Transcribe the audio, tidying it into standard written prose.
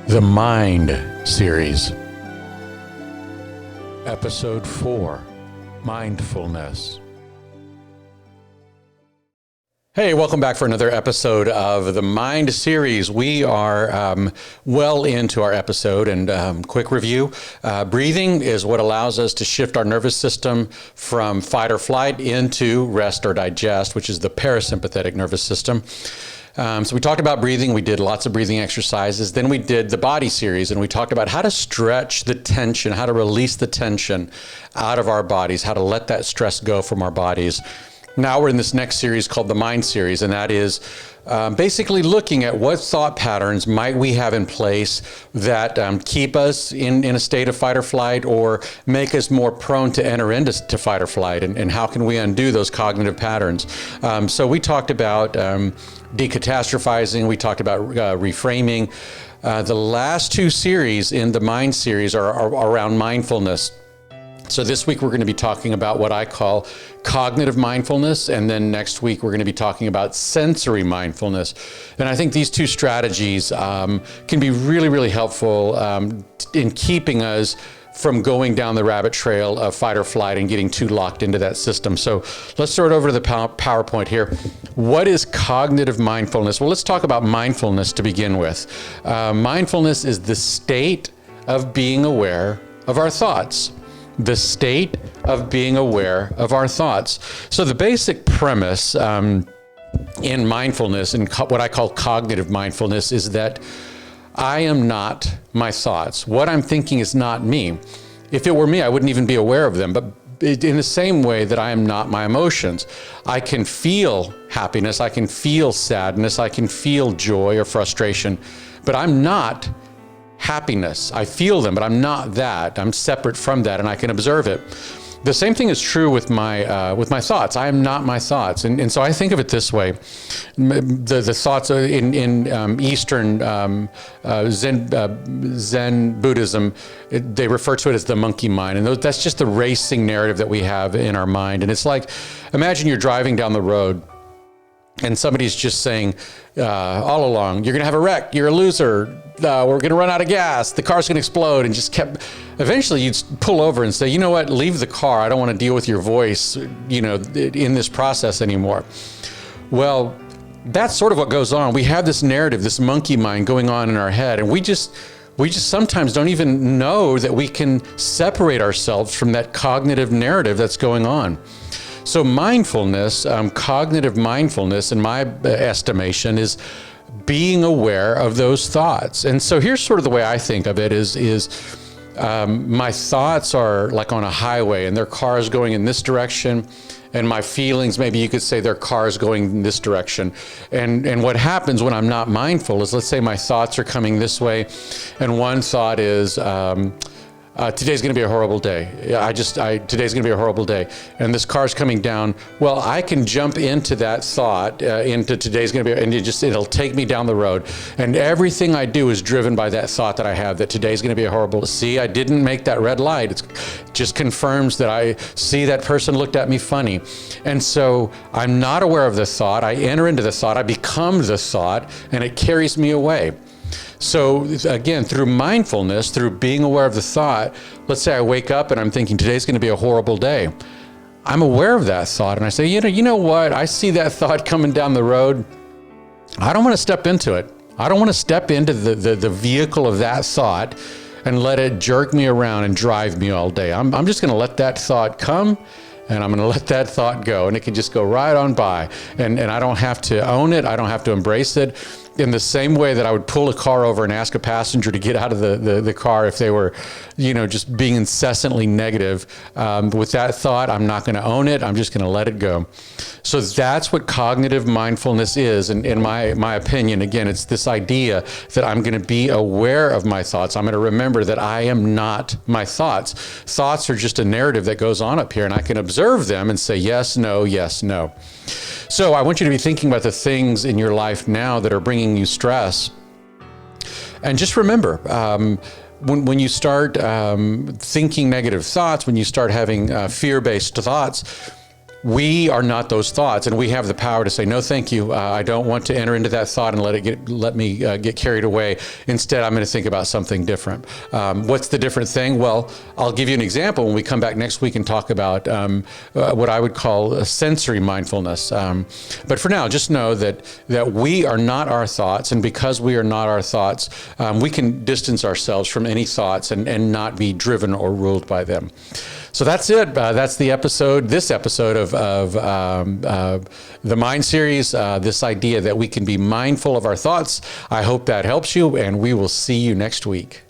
The Mind Series, Episode 4, Mindfulness. Hey, welcome back for another episode of the Mind Series. We are well into our episode, and quick review. Breathing is what allows us to shift our nervous system from fight or flight into rest or digest, which is the parasympathetic nervous system. So we talked about breathing. We did lots of breathing exercises. Then we did the body series, and we talked about how to stretch the tension, how to release the tension out of our bodies, how to let that stress go from our bodies. Now we're in this next series called the Mind Series, and that is basically looking at what thought patterns might we have in place that keep us in a state of fight or flight, or make us more prone to enter into fight or flight, and how can we undo those cognitive patterns. So we talked about decatastrophizing, we talked about reframing. The last two series in the Mind Series are around mindfulness. So this week we're going to be talking about what I call cognitive mindfulness, and then next week we're going to be talking about sensory mindfulness. And I think these two strategies can be really, really helpful in keeping us from going down the rabbit trail of fight or flight and getting too locked into that system. So let's throw it over to the PowerPoint here. What is cognitive mindfulness? Well, let's talk about mindfulness to begin with. Mindfulness is the state of being aware of our thoughts. The state of being aware of our thoughts. So the basic premise in mindfulness, and what I call cognitive mindfulness, is that I am not my thoughts. What I'm thinking is not me. If it were me, I wouldn't even be aware of them. But in the same way that I am not my emotions, I can feel happiness, I can feel sadness, I can feel joy or frustration, but I'm not happiness. I feel them, but I'm not that. I'm separate from that, and I can observe it. The same thing is true with my thoughts. I am not my thoughts, and so I think of it this way: the thoughts in Eastern Zen Buddhism, they refer to it as the monkey mind, and that's just the racing narrative that we have in our mind. And it's like, imagine you're driving down the road, and somebody's just saying all along, you're going to have a wreck, you're a loser, we're going to run out of gas, the car's going to explode, and just kept. Eventually you'd pull over and say, you know what, leave the car, I don't want to deal with your voice, in this process anymore. Well, that's sort of what goes on. We have this narrative, this monkey mind going on in our head, and we just sometimes don't even know that we can separate ourselves from that cognitive narrative that's going on. So mindfulness, cognitive mindfulness, in my estimation, is being aware of those thoughts. And so here's sort of the way I think of it is my thoughts are like on a highway, and their car is going in this direction, and my feelings, maybe you could say their car is going in this direction. And what happens when I'm not mindful is, let's say my thoughts are coming this way, and one thought is, today's going to be a horrible day. Today's going to be a horrible day. And this car's coming down. Well, I can jump into that thought, into today's going to be, and it'll take me down the road. And everything I do is driven by that thought that I have, that today's going to be a horrible, see, I didn't make that red light. It just confirms that I see that person looked at me funny. And so I'm not aware of the thought. I enter into the thought. I become the thought, and it carries me away. So again, through mindfulness, through being aware of the thought, let's say I wake up and I'm thinking today's going to be a horrible day. I'm aware of that thought, and I say, you know what? I see that thought coming down the road. I don't want to step into it. I don't want to step into the vehicle of that thought and let it jerk me around and drive me all day. I'm just going to let that thought come, and I'm going to let that thought go, and it can just go right on by. And I don't have to own it. I don't have to embrace it. In the same way that I would pull a car over and ask a passenger to get out of the car if they were, just being incessantly negative. With that thought, I'm not going to own it. I'm just going to let it go. So that's what cognitive mindfulness is. And in my opinion, again, it's this idea that I'm going to be aware of my thoughts. I'm going to remember that I am not my thoughts. Thoughts are just a narrative that goes on up here, and I can observe them and say, yes, no, yes, no. So I want you to be thinking about the things in your life now that are bringing you stress. And just remember, when you start thinking negative thoughts, when you start having fear-based thoughts, we are not those thoughts, and we have the power to say, no, thank you. I don't want to enter into that thought and let me get carried away. Instead, I'm going to think about something different. What's the different thing? Well, I'll give you an example when we come back next week and talk about what I would call a sensory mindfulness. But for now, just know that we are not our thoughts, and because we are not our thoughts, we can distance ourselves from any thoughts and not be driven or ruled by them. So that's it. That's the episode. This episode of the Mind series. This idea that we can be mindful of our thoughts. I hope that helps you, and we will see you next week.